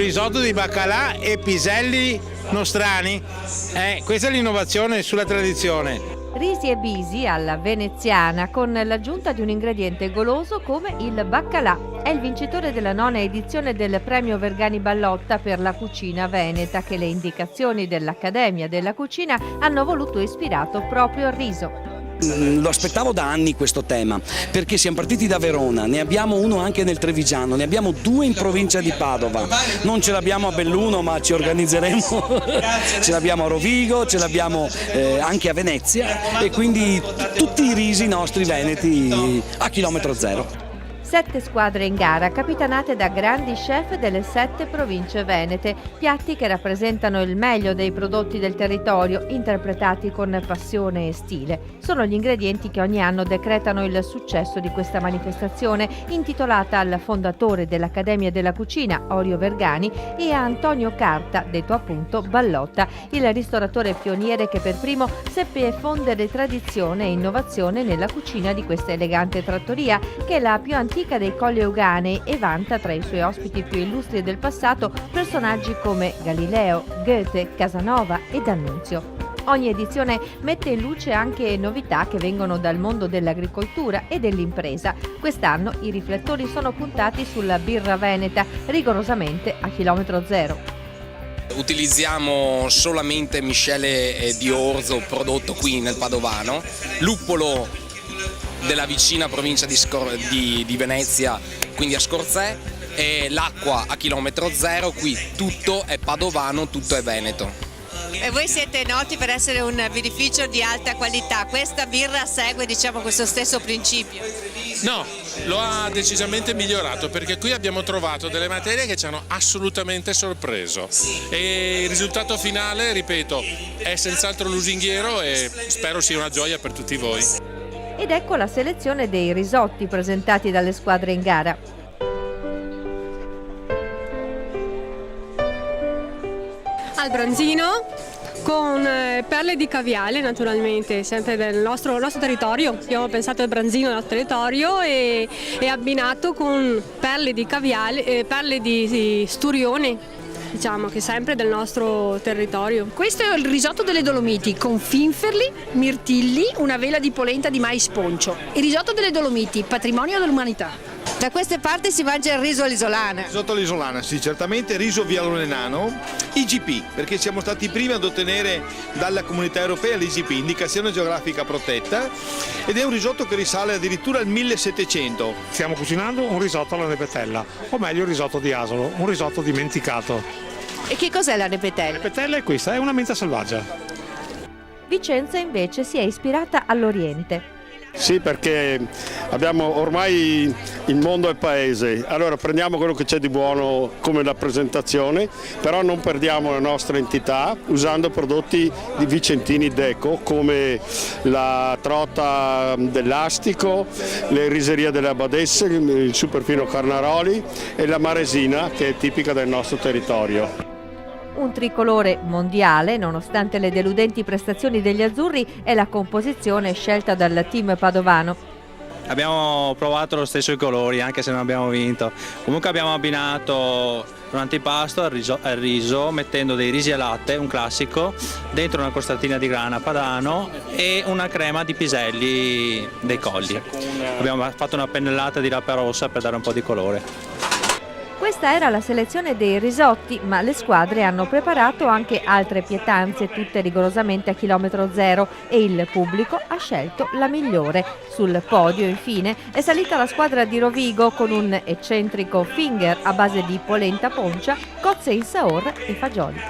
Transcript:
risotto di baccalà e piselli nostrani. Questa è l'innovazione sulla tradizione. Risi e bisi alla veneziana con l'aggiunta di un ingrediente goloso come il baccalà. È il vincitore della 9ª edizione del premio Vergani Ballotta per la cucina veneta che le indicazioni dell'Accademia della Cucina hanno voluto ispirato proprio al riso. Lo aspettavo da anni questo tema, perché siamo partiti da Verona, ne abbiamo uno anche nel Trevigiano, ne abbiamo 2 in provincia di Padova, non ce l'abbiamo a Belluno ma ci organizzeremo, ce l'abbiamo a Rovigo, ce l'abbiamo anche a Venezia e quindi tutti i risi nostri veneti a chilometro zero. 7 squadre in gara, capitanate da grandi chef delle 7 province venete, piatti che rappresentano il meglio dei prodotti del territorio, interpretati con passione e stile. Sono gli ingredienti che ogni anno decretano il successo di questa manifestazione, intitolata al fondatore dell'Accademia della Cucina, Orio Vergani, e a Antonio Carta, detto appunto Ballotta, il ristoratore pioniere che per primo seppe fondere tradizione e innovazione nella cucina di questa elegante trattoria, che è la più antica dei Colli Euganei e vanta tra i suoi ospiti più illustri del passato personaggi come Galileo, Goethe, Casanova e D'Annunzio. Ogni edizione mette in luce anche novità che vengono dal mondo dell'agricoltura e dell'impresa. Quest'anno i riflettori sono puntati sulla birra veneta, rigorosamente a chilometro zero. Utilizziamo solamente miscele di orzo prodotto qui nel Padovano, luppolo della vicina provincia di Venezia, quindi a Scorzè, e l'acqua a chilometro zero. Qui tutto è padovano, tutto è veneto. E voi siete noti per essere un birrificio di alta qualità. Questa birra segue, diciamo, questo stesso principio? No, lo ha decisamente migliorato, perché qui abbiamo trovato delle materie che ci hanno assolutamente sorpreso e il risultato finale, ripeto, è senz'altro lusinghiero e spero sia una gioia per tutti voi. Ed ecco la selezione dei risotti presentati dalle squadre in gara. Al branzino con perle di caviale, naturalmente, sempre del nostro territorio. Abbiamo pensato al branzino del nostro territorio e abbinato con perle di caviale, perle di sturione, diciamo che sempre del nostro territorio. Questo è il risotto delle Dolomiti con finferli, mirtilli, una vela di polenta di mais poncio. Il risotto delle Dolomiti, patrimonio dell'umanità. Da queste parti si mangia il riso all'isolana. Risotto all'isolana, sì, certamente riso vialonenano, IGP, perché siamo stati i primi ad ottenere dalla comunità europea l'IGP, indicazione geografica protetta, ed è un risotto che risale addirittura al 1700. Stiamo cucinando un risotto alla nepetella, o meglio il risotto di Asolo, un risotto dimenticato. E che cos'è la nepetella? La nepetella è questa, è una menta selvaggia. Vicenza invece si è ispirata all'Oriente. Sì, perché abbiamo ormai il mondo è paese, allora prendiamo quello che c'è di buono come rappresentazione, però non perdiamo la nostra entità usando prodotti di vicentini d'eco come la trota dell'Astico, le riserie delle Abbadesse, il superfino Carnaroli e la Maresina, che è tipica del nostro territorio. Un tricolore mondiale, nonostante le deludenti prestazioni degli azzurri, è la composizione scelta dal team padovano. Abbiamo provato lo stesso i colori, anche se non abbiamo vinto. Comunque abbiamo abbinato un antipasto al riso mettendo dei risi e latte, un classico, dentro una crostatina di grana padano e una crema di piselli dei Colli. Abbiamo fatto una pennellata di rapa rossa per dare un po' di colore. Questa era la selezione dei risotti, ma le squadre hanno preparato anche altre pietanze, tutte rigorosamente a chilometro zero, e il pubblico ha scelto la migliore. Sul podio, infine, è salita la squadra di Rovigo con un eccentrico finger a base di polenta poncia, cozze in saor e fagioli.